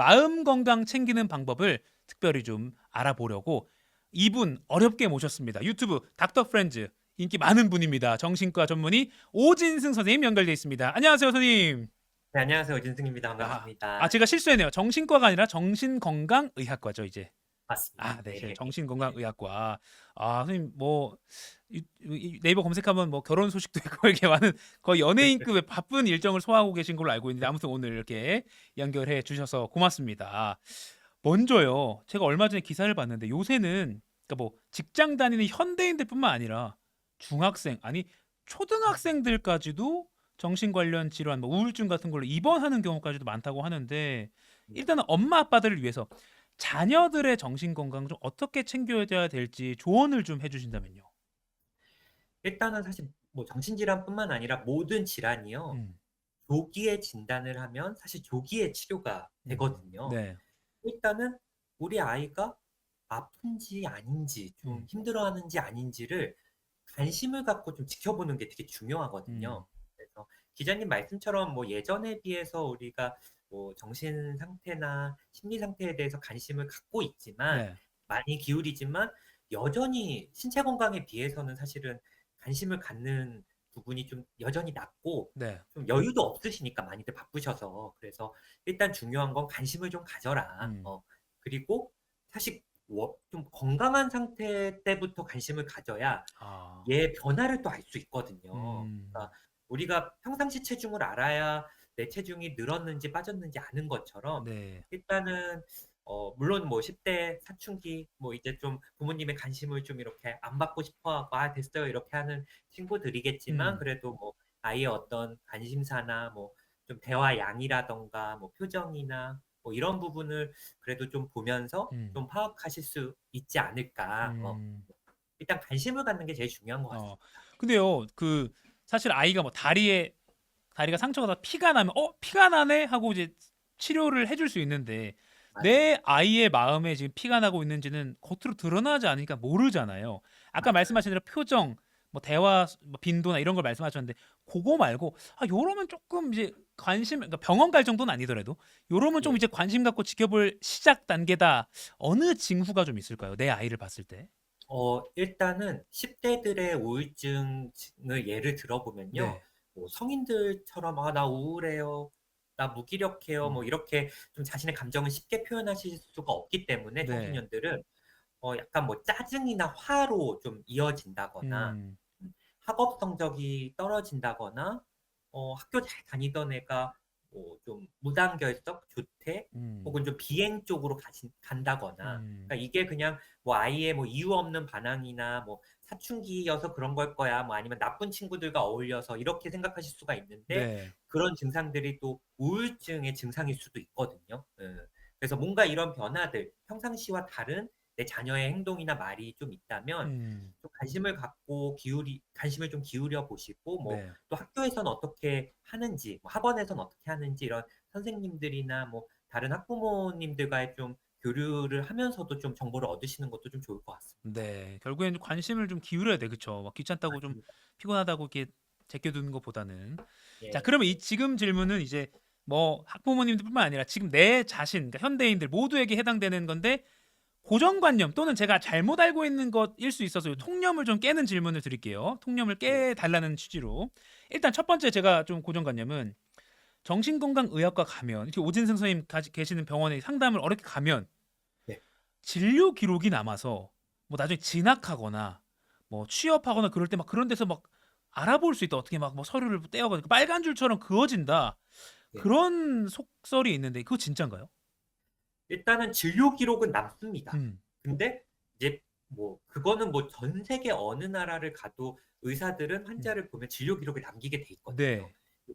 마음 건강 챙기는 방법을 특별히 좀 알아보려고 이분 어렵게 모셨습니다. 유튜브 닥터 프렌즈 인기 많은 분입니다. 정신과 전문의 오진승 선생님 연결돼 있습니다. 안녕하세요, 선생님. 네, 안녕하세요. 진승입니다. 아, 반갑습니다. 제가 실수했네요. 정신과가 아니라 정신건강의학과죠, 이제. 맞습니다. 네, 네. 정신건강의학과. 선생님 뭐 네이버 검색하면 뭐 결혼 소식도 있고 이렇게 많은 거의 연예인급의 바쁜 일정을 소화하고 계신 걸로 알고 있는데 아무튼 오늘 이렇게 연결해 주셔서 고맙습니다. 먼저요, 제가 얼마 전에 기사를 봤는데 요새는 그러니까 뭐 직장 다니는 현대인들뿐만 아니라 중학생 아니 초등학생들까지도 정신 관련 질환, 뭐 우울증 같은 걸로 입원하는 경우까지도 많다고 하는데 네. 일단은 엄마 아빠들을 위해서 자녀들의 정신 건강 좀 어떻게 챙겨야 될지 조언을 좀 해주신다면요. 일단은 사실 뭐 정신질환뿐만 아니라 모든 질환이요. 음, 조기에 진단을 하면 사실 조기에 치료가 되거든요. 네, 일단은 우리 아이가 아픈지 아닌지 좀 음, 힘들어하는지 아닌지를 관심을 갖고 좀 지켜보는 게 되게 음, 중요하거든요. 그래서 기자님 말씀처럼 뭐 예전에 비해서 우리가 뭐 정신 상태나 심리 상태에 대해서 관심을 갖고 있지만 네, 많이 기울이지만 여전히 신체 건강에 비해서는 사실은 관심을 갖는 부분이 좀 여전히 낮고 네, 좀 여유도 없으시니까 많이들 바쁘셔서. 그래서 일단 중요한 건 관심을 좀 가져라. 음, 그리고 사실 좀 건강한 상태 때부터 관심을 가져야 아, 얘의 변화를 또 알 수 있거든요. 음, 그러니까 우리가 평상시 체중을 알아야 내 체중이 늘었는지 빠졌는지 아는 것처럼 네, 일단은 물론 뭐 10대 사춘기 뭐 이제 좀 부모님의 관심을 좀 이렇게 안 받고 싶어 하고 "아 됐어요." 이렇게 하는 친구들이겠지만 음, 그래도 뭐 아이의 어떤 관심사나 뭐 좀 대화 양이라든가 뭐 표정이나 뭐 이런 부분을 그래도 좀 보면서 음, 좀 파악하실 수 있지 않을까. 음. 일단 관심을 갖는 게 제일 중요한 것 어, 같습니다. 근데요, 사실 아이가 뭐 다리가 상처가 나 피가 나면 피가 나네 하고 이제 치료를 해줄 수 있는데 맞아요. 내 아이의 마음에 지금 피가 나고 있는지는 겉으로 드러나지 않으니까 모르잖아요. 아까 맞아요. 말씀하신 대로 표정, 뭐 대화 뭐 빈도나 이런 걸 말씀하셨는데 그거 말고 요러면 조금 이제 그러니까 병원 갈 정도는 아니더라도 요러면 좀 예. 이제 관심 갖고 지켜볼 시작 단계다. 어느 징후가 좀 있을까요? 내 아이를 봤을 때. 일단은 10 대들의 우울증을 예를 들어보면요. 네. 뭐 성인들처럼 "아 나 우울해요. 나 무기력해요." 뭐 음. 이렇게 좀 자신의 감정을 쉽게 표현하실 수가 없기 때문에 네. 청소년들은 약간 뭐 짜증이나 화로 좀 이어진다거나 음. 학업 성적이 떨어진다거나 학교 잘 다니던 애가 뭐 좀 무단결석, 조퇴 음. 혹은 좀 비행 쪽으로 간다거나, 음. 그러니까 이게 그냥 뭐 아이의 뭐 이유 없는 반항이나 뭐 사춘기여서 그런 걸 거야, 뭐 아니면 나쁜 친구들과 어울려서 이렇게 생각하실 수가 있는데 네. 그런 증상들이 또 우울증의 증상일 수도 있거든요. 그래서 뭔가 이런 변화들 평상시와 다른 내 자녀의 행동이나 말이 좀 있다면 음. 좀 관심을 좀 기울여 보시고 뭐 네. 또 학교에서는 어떻게 하는지 뭐 학원에서는 어떻게 하는지 이런 선생님들이나 뭐 다른 학부모님들과의 좀 교류를 하면서도 좀 정보를 얻으시는 것도 좀 좋을 것 같습니다. 네. 결국에는 관심을 좀 기울여야 돼. 그쵸? 막 귀찮다고 좀 맞습니다. 피곤하다고 이렇게 제껴두는 것보다는. 자, 예. 그러면 이 지금 질문은 이제 뭐 학부모님들뿐만 아니라 지금 내 자신, 그러니까 현대인들 모두에게 해당되는 건데 고정관념 또는 제가 잘못 알고 있는 것일 수 있어서 이 통념을 좀 깨는 질문을 드릴게요. 통념을 네. 깨달라는 취지로. 일단 첫 번째 제가 좀 고정관념은 정신건강의학과 가면 이렇게 오진승 선생님 계시는 병원에 상담을 어렵게 가면 네. 진료 기록이 남아서 뭐 나중에 진학하거나 뭐 취업하거나 그럴 때 막 그런 데서 막 알아볼 수 있다. 어떻게 막 뭐 서류를 떼어가지고 빨간 줄처럼 그어진다. 네. 그런 속설이 있는데 그거 진짠가요? 일단은 진료 기록은 남습니다. 음, 근데 이제 뭐 그거는 뭐 전 세계 어느 나라를 가도 의사들은 음. 환자를 보면 진료 기록을 남기게 돼 있거든요. 네,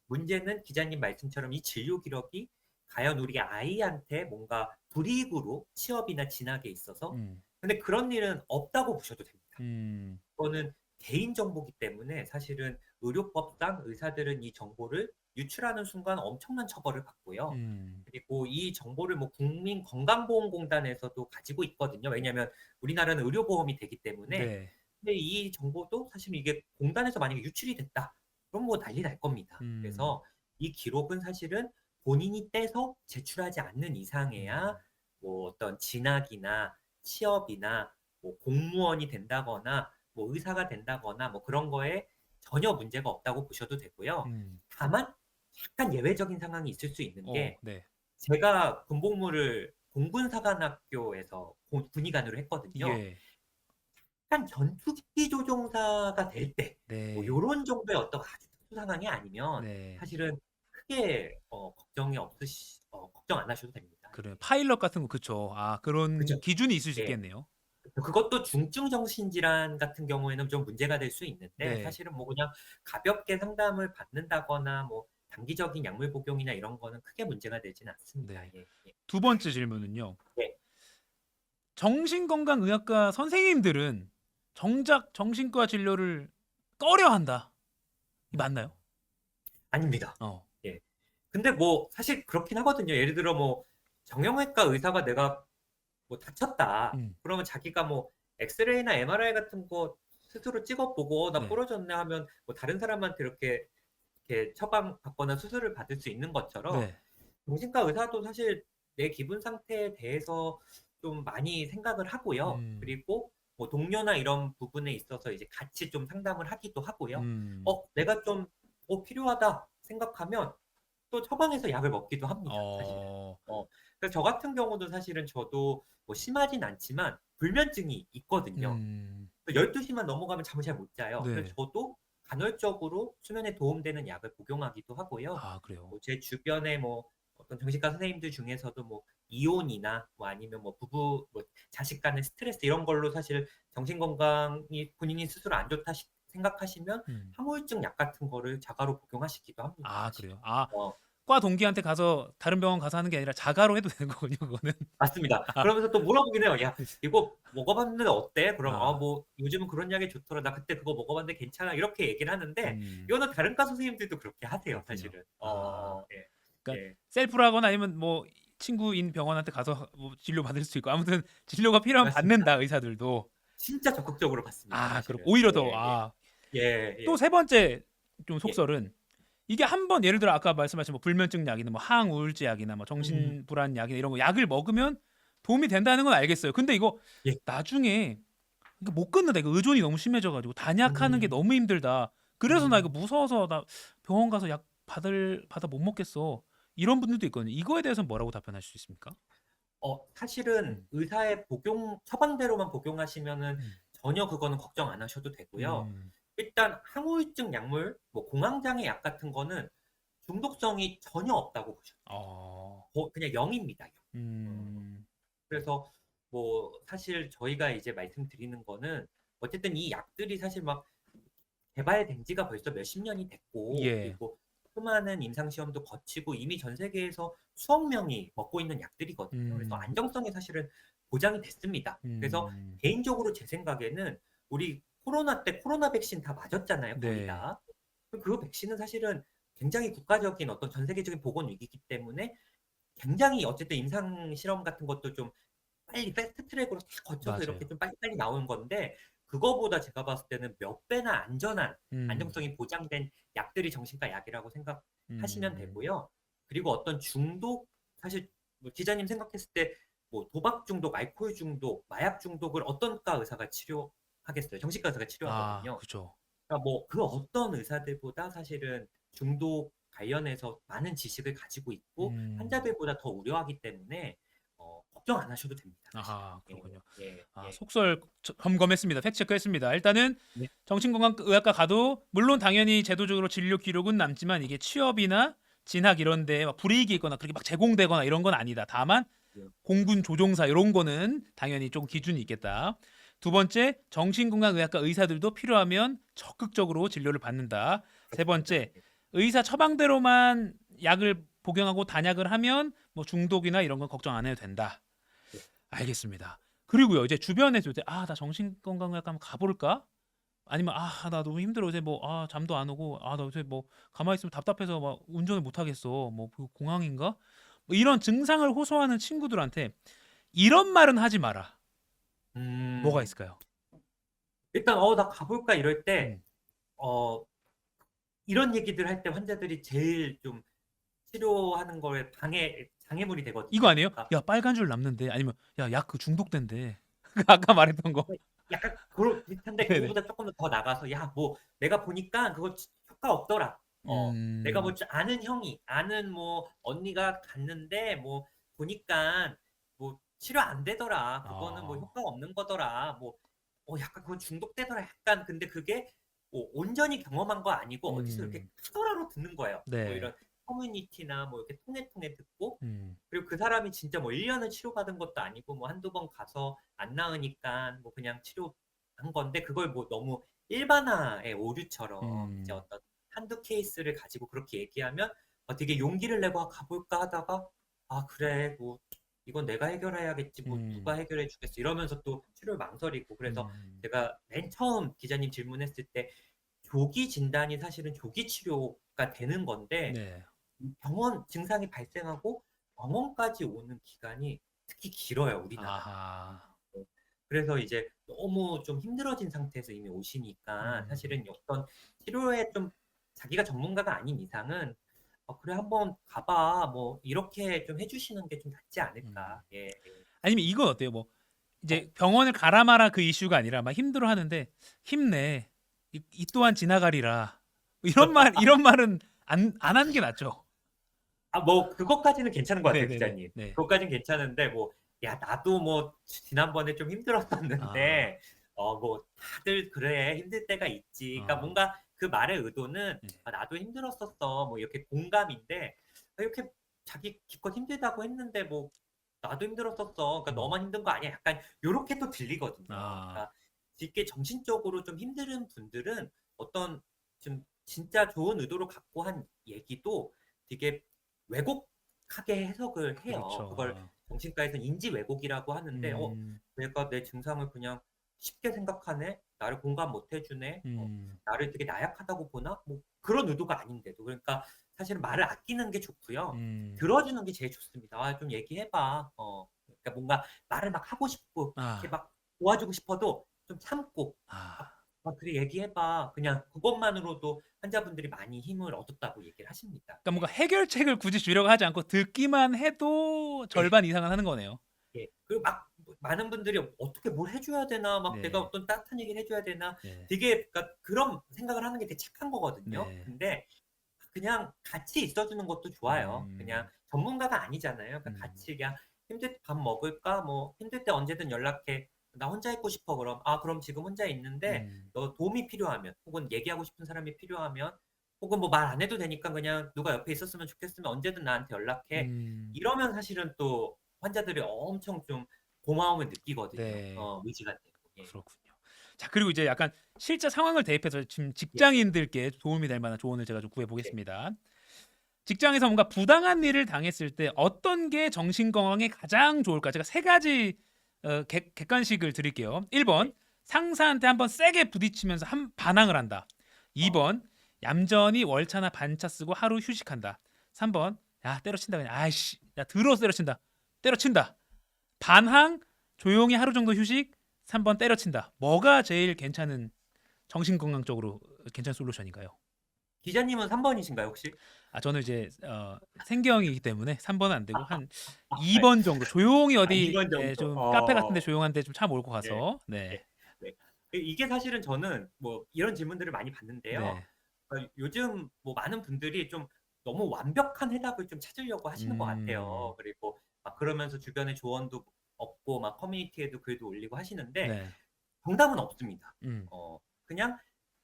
문제는 기자님 말씀처럼 이 진료 기록이 과연 우리 아이한테 뭔가 불이익으로 취업이나 진학에 있어서, 음, 근데 그런 일은 없다고 보셔도 됩니다. 음, 그거는 개인 정보기 때문에 사실은 의료법상 의사들은 이 정보를 유출하는 순간 엄청난 처벌을 받고요. 음. 그리고 이 정보를 뭐 국민건강보험공단에서도 가지고 있거든요. 왜냐하면 우리나라는 의료보험이 되기 때문에. 네, 근데 이 정보도 사실 이게 공단에서 만약에 유출이 됐다, 그럼 뭐 난리 날 겁니다. 음, 그래서 이 기록은 사실은 본인이 떼서 제출하지 않는 이상에야 뭐 어떤 진학이나 취업이나 뭐 공무원이 된다거나 뭐 의사가 된다거나 뭐 그런 거에 전혀 문제가 없다고 보셔도 되고요. 음. 다만 약간 예외적인 상황이 있을 수 있는 게 네. 제가 군복무를 공군사관학교에서 군의관으로 했거든요. 예. 약간 전투기 조종사가 될 때 뭐 네. 요런 정도의 어떤 아주 특수 상황이 아니면 네. 사실은 크게 걱정 안 하셔도 됩니다. 그래요. 예. 파일럿 같은 거 그쵸. 아 그런 그죠. 기준이 있을 수 예. 있겠네요. 그것도 중증 정신질환 같은 경우에는 좀 문제가 될 수 있는데 네. 사실은 뭐 그냥 가볍게 상담을 받는다거나 뭐 단기적인 약물 복용이나 이런 거는 크게 문제가 되지는 않습니다. 네. 예. 예. 두 번째 질문은요. 네. 정신건강의학과 선생님들은 정작 정신과 진료를 꺼려한다. 이 맞나요? 아닙니다. 어. 예. 근데 뭐 사실 그렇긴 하거든요. 예를 들어 뭐 정형외과 의사가 내가 뭐 다쳤다. 음. 그러면 자기가 뭐 엑스레이나 MRI 같은 거 스스로 찍어 보고 '나 네. 부러졌네.' 하면 뭐 다른 사람한테 이렇게 처방받거나 수술을 받을 수 있는 것처럼 네. 정신과 의사도 사실 내 기분 상태에 대해서 좀 많이 생각을 하고요. 음. 그리고 뭐 동료나 이런 부분에 있어서 이제 같이 좀 상담을 하기도 하고요. 음. 내가 좀 필요하다 생각하면 또 처방해서 약을 먹기도 합니다, 사실은. 어. 그래서 저 같은 경우도 사실은 저도 뭐 심하진 않지만 불면증이 있거든요. 음. 12 시만 넘어가면 잠을 잘 못 자요. 그래서 네. 저도 간헐적으로 수면에 도움되는 약을 복용하기도 하고요. 아 그래요. 뭐 제 주변에 뭐 어떤 정신과 선생님들 중에서도 뭐 이혼이나 뭐 아니면 뭐 부부 뭐 자식 간의 스트레스 이런 걸로 사실 정신 건강이 본인이 스스로 안 좋다 생각하시면 음. 항우울증 약 같은 거를 자가로 복용하시기도 합니다, 아 사실은. 그래요. 아 어 과 동기한테 가서 다른 병원 가서 하는 게 아니라 자가로 해도 되는 거군요, 그거는. 맞습니다. 아. 그러면서 또 물어보긴 해요. "야 이거 먹어 봤는데 어때?" 그럼 아. 뭐 요즘은 그런 약이 좋더라. 나 그때 그거 먹어 봤는데 괜찮아." 이렇게 얘기를 하는데 음. 이거는 다른 과 선생님들도 그렇게 하세요, 그렇군요. 사실은. 아. 예. 그러니까 예. 셀프로 하거나 아니면 뭐 친구인 병원한테 가서 뭐 진료받을 수 있고 아무튼 진료가 필요하면 맞습니다. 받는다, 의사들도. 진짜 적극적으로 받습니다, 아 그럼 사실은. 오히려 더 예예. 예 또 예. 세 번째 좀 예. 속설은 이게 한 번 예를 들어 아까 말씀하신 뭐 불면증 약이나 뭐 항우울제 약이나 뭐 음. 정신불안 약이나 이런 거 약을 먹으면 도움이 된다는 건 알겠어요. 근데 이거 예. 나중에 이거 못 끊는다. 이거 의존이 너무 심해져 가지고 단약하는 게 음. 너무 힘들다. 그래서 나 이거 음. 무서워서 나 병원 가서 약 받아 못 먹겠어. 이런 분들도 있거든요. 이거에 대해서는 뭐라고 답변하실 수 있습니까? 사실은 음. 의사의 처방대로만 복용하시면은 음. 전혀 그거는 걱정 안 하셔도 되고요. 음. 일단 항우울증 약물, 뭐 공황장애 약 같은 거는 중독성이 전혀 없다고 보셔도 돼요. 어. 그냥 0 입니다, 0. 어 음. 그래서 뭐 사실 저희가 이제 말씀드리는 거는 어쨌든 이 약들이 사실 막 개발된 지가 벌써 몇십 년이 됐고 예. 그리고 수많은 임상 시험도 거치고 이미 전 세계에서 수억 명이 먹고 있는 약들이거든요. 그래서 음. 안정성이 사실은 보장이 됐습니다. 그래서 음. 개인적으로 제 생각에는 우리 코로나 때 코로나 백신 다 맞았잖아요, 거의 네. 다. 그 백신은 사실은 굉장히 국가적인 어떤 전 세계적인 보건 위기이기 때문에 굉장히 어쨌든 임상 실험 같은 것도 좀 빨리 패스트 트랙으로 다 거쳐서 이렇게 맞아요. 좀 빨리빨리 나오는 건데 그거보다 제가 봤을 때는 몇 배나 안전한 음. 안정성이 보장된 약들이 정신과 약이라고 생각하시면 음. 되고요. 그리고 어떤 중독 사실 뭐 기자님 생각했을 때 뭐 도박 중독, 알코올 중독, 마약 중독을 어떤 과 의사가 치료하겠어요. 정신과 의사가 아 치료하거든요. 그죠. 그러니까 뭐 그 어떤 의사들보다 사실은 중독 관련해서 많은 지식을 가지고 있고 음. 환자들보다 더 우려하기 때문에 걱정 안 하셔도 됩니다, 사실은. 아하 예. 그렇군요. 예. 아 예. 속설 점검했습니다. 팩트 체크했습니다. 일단은 네. 정신건강의학과 가도 물론 당연히 제도적으로 진료 기록은 남지만 이게 취업이나 진학 이런 데에 막 불이익이 있거나 그렇게 막 제공되거나 이런 건 아니다. 다만 예. 공군 조종사 이런 거는 당연히 좀 기준이 있겠다. 두 번째, 정신건강의학과 의사들도 필요하면 적극적으로 진료를 받는다. 세 그렇습니다. 번째, 예. 의사 처방대로만 약을 복용하고 단약을 하면 뭐 중독이나 이런 건 걱정 안 해도 된다. 예. 알겠습니다. 그리고요, 이제 주변에서 이제 나 정신건강의학과 한번 가볼까? 아니면 나 너무 힘들어 요새 뭐 잠도 안 오고 나 요새 뭐 가만히 있으면 답답해서 막 운전을 못 하겠어. 뭐 공황인가? 뭐 이런 증상을 호소하는 친구들한테 이런 말은 하지 마라. 뭐가 음. 있을까요? 일단 나 가 볼까?" 이럴 때 음. 어 이런 얘기들 할 때 환자들이 제일 좀 치료하는 거에 장애물이 되거든요. 이거 아니에요? 그러니까 야 빨간 줄 남는데 아니면 야 약 그 중독된대. 아까 말했던 거. 약간 그런 비슷한데 네네. 그거보다 조금 더 나가서 야 뭐 내가 보니까 그거 효과 없더라. 내가 뭐 음. 아는 형이 아는 뭐 언니가 갔는데 뭐 보니까 뭐 치료 안 되더라. 그거는 뭐 아. 효과 없는 거더라. 뭐 약간 그건 중독되더라. 약간 근데 그게 뭐 온전히 경험한 거 아니고 어디서 이렇게 음. 카더라로 듣는 거예요. 뭐 네. 이런 커뮤니티나 뭐 이렇게 통해 듣고 음. 그리고 그 사람이 진짜 뭐 1 년을 치료받은 것도 아니고 뭐 한두 번 가서 안 나으니까 뭐 그냥 치료한 건데 그걸 뭐 너무 일반화의 오류처럼 이제 음. 어떤 한두 케이스를 가지고 그렇게 얘기하면 되게 용기를 내고 '아 가 볼까.' 하다가 '아 그래. 뭐 이건 내가 해결해야겠지. 뭐 누가 음. 해결해 주겠어.' 이러면서 또 치료를 망설이고 그래서 음. 제가 맨 처음 기자님 질문했을 때 조기 진단이 사실은 조기 치료가 되는 건데 네. 병원 증상이 발생하고 병원까지 오는 기간이 특히 길어요, 우리나라는. 아하. 네. 그래서 이제 너무 좀 힘들어진 상태에서 이미 오시니까 음. 사실은 어떤 치료에 좀 자기가 전문가가 아닌 이상은 그래 한번 가 봐." 뭐 이렇게 좀 해 주시는 게 좀 낫지 음. 않을까. 예 예. 아니면 이건 어때요? 뭐 어 이제 병원을 가라 마라 그 이슈가 아니라 막 힘들어하는데 "힘내. 이 또한 지나가리라." 이런 말은 안 하는 게 낫죠. 뭐 그것까지는 괜찮은 것 같아요, 네네네. 기자님. 네. 그것까진 괜찮은데 뭐 "야 나도 뭐 지난번에 좀 아. 힘들었었는데 뭐 다들 그래. 힘들 때가 있지." 그러니까 아. 뭔가 그 말의 의도는 네. "아 나도 힘들었었어." 뭐 이렇게 공감인데 이렇게 자기 기껏 힘들다고 했는데 뭐 "나도 힘들었었어. 그러니까 음. 너만 힘든 거 아니야." 약간 요렇게 또 들리거든요. 아. 그러니까 이게 정신적으로 좀 힘든 분들은 어떤 좀 진짜 좋은 의도로 갖고 한 얘기도 되게 왜곡하게 해석을 해요. 그렇죠. 그걸 아. 정신과에서는 인지 왜곡이라고 하는데 음. 얘가 내 증상을 그냥 쉽게 생각하네. 나를 공감 못 해 주네. 음. 나를 되게 나약하다고 보나? 뭐 그런 의도가 아닌데도. 그러니까 사실은 말을 아끼는 게 좋고요. 음. 들어주는 게 제일 좋습니다. "아 좀 얘기해 봐." 그러니까 뭔가 말을 막 하고 싶고 이렇게 아. 막 도와주고 싶어도 좀 참고 아. "아 그래 얘기해 봐." 그냥 그것만으로도 환자분들이 많이 힘을 얻었다고 얘기를 하십니다. 그러니까 뭔가 예. 해결책을 굳이 주려고 하지 않고 듣기만 해도 예. 절반 이상은 하는 거네요. 예. 그리고 막 많은 분들이 '어떻게 뭘 해 줘야 되나? 막 내가 네. 어떤 따뜻한 얘기를 해 줘야 되나?' 네. 되게 그러니까 그런 생각을 하는 게 되게 착한 거거든요. 네. 근데 그냥 같이 있어 주는 것도 좋아요. 그냥 음. 전문가가 아니잖아요. 그러니까 음. 같이 그냥 "힘들 때 밥 먹을까? 뭐 힘들 때 언제든 연락해. 나 혼자 있고 싶어." 그럼 "아 그럼 지금 혼자 있는데 음. 너 도움이 필요하면 혹은 얘기하고 싶은 사람이 필요하면 혹은 뭐 말 안 해도 되니까 그냥 누가 옆에 있었으면 좋겠으면 언제든 나한테 연락해." 음. 이러면 사실은 또 환자들이 엄청 좀 고마움을 느끼거든요. 네. 의지가 되고. 예. 그렇군요. 자 그리고 이제 약간 실제 상황을 대입해서 지금 예예. 직장인들께 도움이 될 만한 조언을 제가 좀 구해 네. 보겠습니다. 직장에서 뭔가 부당한 일을 당했을 때 어떤 게 정신 건강에 가장 좋을까? 제가 세 가지 객관식을 드릴게요. 1 번 네. 상사한테 한번 세게 부딪히면서 반항을 한다. 2 어. 번 얌전히 월차나 반차 쓰고 하루 휴식한다. 3 번 야 때려친다 그냥. 아이씨. 야 더러워서 때려친다. 때려친다. 반항, 조용히 하루 정도 휴식, 3번 때려친다. 뭐가 제일 괜찮은 정신 건강적으로 괜찮은 솔루션인가요? 기자님은 3 번이신가요 혹시? 아 저는 이제 생경이기 때문에 3 번은 안 되고 한 2 아 번 정도 조용히 2 어디 번 정도. 좀 카페 같은 데 조용한 데 좀 차 몰고 예. 가서 네. 예. 네. 이게 사실은 저는 뭐 이런 질문들을 많이 받는데요. 네. 요즘 뭐 많은 분들이 좀 너무 완벽한 해답을 좀 찾으려고 하시는 것 음. 같아요. 그리고 막 그러면서 주변에 조언도 얻고 막 커뮤니티에도 글도 올리고 하시는데 네. 정답은 없습니다. 음. 그냥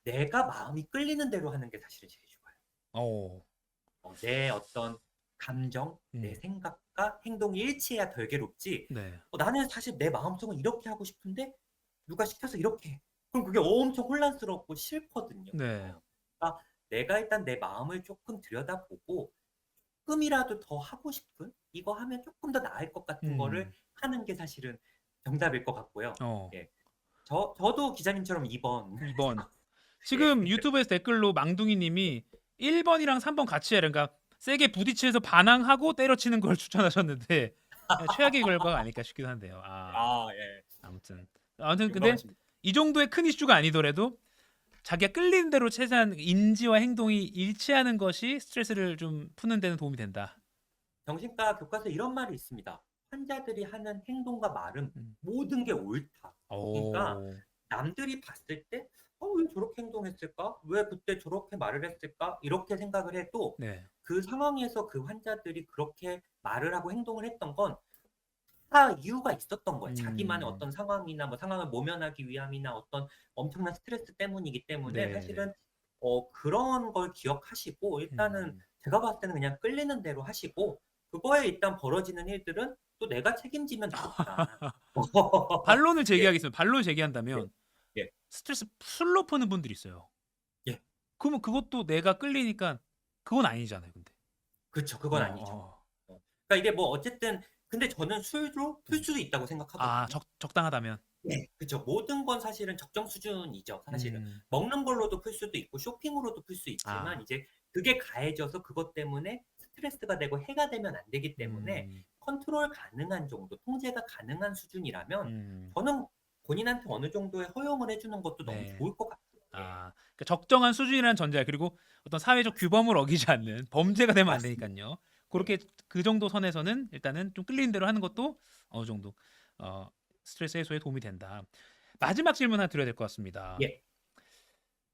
내가 마음이 끌리는 대로 하는 게 사실은 제일 좋아요. 어. 내 어떤 감정, 내 음. 생각과 행동이 일치해야 덜 괴롭지 네. 나는 사실 내 마음속은 이렇게 하고 싶은데 누가 시켜서 이렇게 해. 그럼 그게 엄청 혼란스럽고 싫거든요. 네. 그러니까 내가 일단 내 마음을 쪼끔 들여다보고 쪼끔이라도 더 하고 싶은 이거 하면 쪼끔 더 나을 것 같은 거를 음. 하는 게 사실은 정답일 것 같고요. 어. 예. 저도 기자님처럼 2 번 2 번. 예. 지금 유튜브에서 댓글로 망둥이 님이 1 번이랑 3번 같이 해라. 그러니까 세게 부딪혀서 반항하고 때려치는 걸 추천하셨는데 최악의 결과가 아닐까 싶기도 한데요. 아 예. 아무튼. 아무튼 근데 용감하십니다. 이 정도의 큰 이슈가 아니더라도 자기가 끌리는 대로 최대한 인지와 행동이 일치하는 것이 스트레스를 좀 푸는 데는 도움이 된다. 정신과 교과서에 이런 말이 있습니다. 환자들이 하는 행동과 말은 음. 모든 게 옳다. 그러니까 오. 남들이 봤을 때 왜 저렇게 행동했을까? 왜 그때 저렇게 말을 했을까? 이렇게 생각을 해도 네. 그 상황에서 그 환자들이 그렇게 말을 하고 행동을 했던 건 다 이유가 있었던 거예요. 자기만의 음. 어떤 상황이나 뭐 상황을 모면하기 위함이나 어떤 엄청난 스트레스 때문이기 때문에 네네. 사실은 그런 걸 기억하시고 일단은 음. 제가 봤을 때는 그냥 끌리는 대로 하시고 그거에 일단 벌어지는 일들은 또 내가 책임지면 되니까. 반론을 예. 제기하겠습니다. 반론을 예. 제기한다면 예. 스트레스 풀로 푸는 분들이 있어요. 예. 그러면 그것도 내가 끌리니까 그건 아니잖아요, 근데. 그쵸. 그건 아니죠. 어어. 그러니까 이게 뭐 어쨌든 근데 저는 술도 풀 음. 수도 있다고 아 생각하거든요. 적당하다면. 네. 그쵸. 모든 건 사실은 적정 수준이죠 사실은. 음. 먹는 걸로도 풀 수도 있고 쇼핑으로도 풀 수 있지만 아. 이제 그게 가해져서 그것 때문에 스트레스가 되고 해가 되면 안 되기 때문에 음. 컨트롤 가능한 정도, 통제가 가능한 수준이라면 음. 저는 본인한테 어느 정도의 허용을 해 주는 것도 너무 네. 좋을 것 같아요. 예. 그러니까 적정한 수준이라는 전제 그리고 어떤 사회적 규범을 어기지 않는 범죄가 되면 안 맞습니다. 되니깐요. 네. 고렇게 그 정도 선에서는 일단은 좀 끌리는 대로 하는 것도 어느 정도 어 스트레스 해소에 도움이 된다. 마지막 질문 하나 드려야 될 것 같습니다. 예.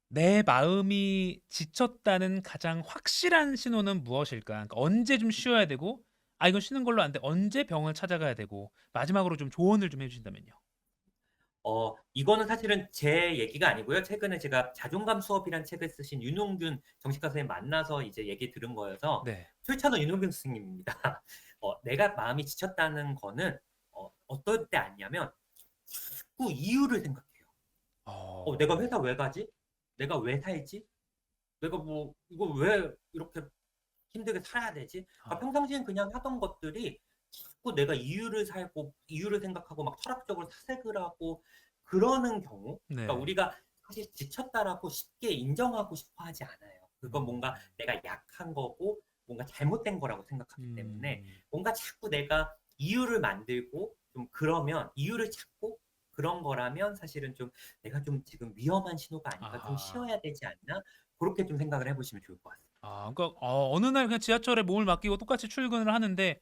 내 마음이 지쳤다는 가장 확실한 신호는 무엇일까? 그러니까 언제 좀 쉬어야 되고 이건 쉬는 걸로 안 돼. 언제 병원을 찾아가야 되고 마지막으로 좀 조언을 좀 해 주신다면요. 이거는 사실은 제 얘기가 아니고요. 최근에 제가 자존감 수업이란 책을 쓰신 윤홍균 정신과 선생님 만나서 이제 얘기 들은 거여서 네. 출처는 윤홍균 스님입니다. 내가 마음이 지쳤다는 거는 어떨 때 아냐면 자꾸 이유를 생각해요. 내가 어. 회사 왜 가지? 내가 왜 살지? 내가 뭐 이거 왜 이렇게 힘들게 살아야 되지? 아. 평상시엔 그냥 하던 것들이 자꾸 내가 이유를 살고 이유를 생각하고 막 철학적으로 사색을 하고 그러는 경우 그러니까 네. 우리가 사실 지쳤다라고 쉽게 인정하고 싶어 하지 않아요. 그건 뭔가 음. 내가 약한 거고 뭔가 잘못된 거라고 생각하기 때문에 음. 뭔가 자꾸 내가 이유를 만들고 좀 그러면 이유를 찾고 그런 거라면 사실은 좀 '내가 좀 지금 위험한 신호가 아닌가? 좀 아. 쉬어야 되지 않나?' 고렇게 좀 생각을 해 보시면 좋을 것 같습니다. 그러니까 어느 날 그냥 지하철에 몸을 맡기고 똑같이 출근을 하는데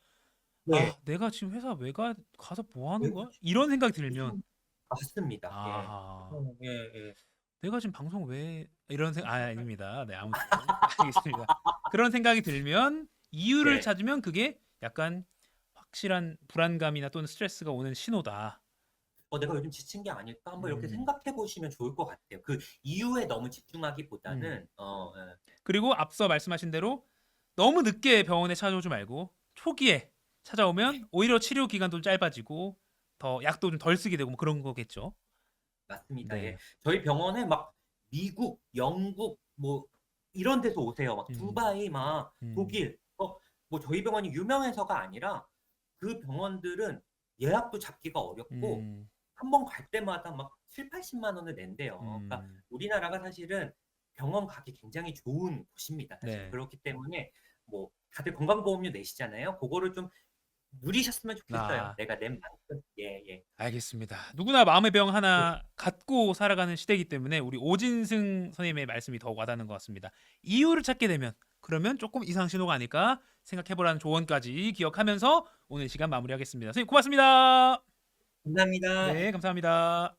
네. '내가 지금 회사 왜 가서 뭐 하는 왜 거야?' 그러지? 이런 생각이 들면 맞습니다. 예. 아하. 예예. '내가 지금 방송 왜' 이런 아닙니다. 네 아무튼 알겠습니다. 그런 생각이 들면 이유를 네. 찾으면 그게 약간 확실한 불안감이나 또는 스트레스가 오는 신호다. '내가 요즘 지친 게 아닐까?' 한번 이렇게 음. 생각해 보시면 좋을 것 같아요. 그 이유에 너무 음. 집중하기보다는 예. 그리고 앞서 말씀하신 대로 너무 늦게 병원에 찾아오지 말고 초기에 네. 찾아오면 오히려 치료 기간도 짧아지고 더 약도 좀 덜 쓰게 되고 뭐 그런 거겠죠. 맞습니다. 예. 네. 저희 병원에 막 미국, 영국 뭐 이런 데서 오세요. 막 음. 두바이 막 음. 독일 뭐 저희 병원이 유명해서가 아니라 그 병원들은 예약도 잡기가 어렵고 음. 한 번 갈 때마다 막 7-80만 원을 낸대요. 그러니까 음. 우리나라가 사실은 병원 가기 굉장히 좋은 곳입니다 사실은. 네. 그렇기 때문에 뭐 다들 건강보험료 내시잖아요. 고거를 좀 누리셨으면 좋겠어요. 아 내가 낸 만큼. 예예. 알겠습니다. 누구나 마음의 병 하나 갖고 살아가는 시대이기 때문에 우리 오진승 선생님의 말씀이 더 와닿는 것 같습니다. 이유를 찾게 되면 그러면 조금 이상 신호가 아닐까 생각해 보라는 조언까지 기억하면서 오늘 시간 마무리하겠습니다. 선생님 고맙습니다. 감사합니다. 네, 감사합니다.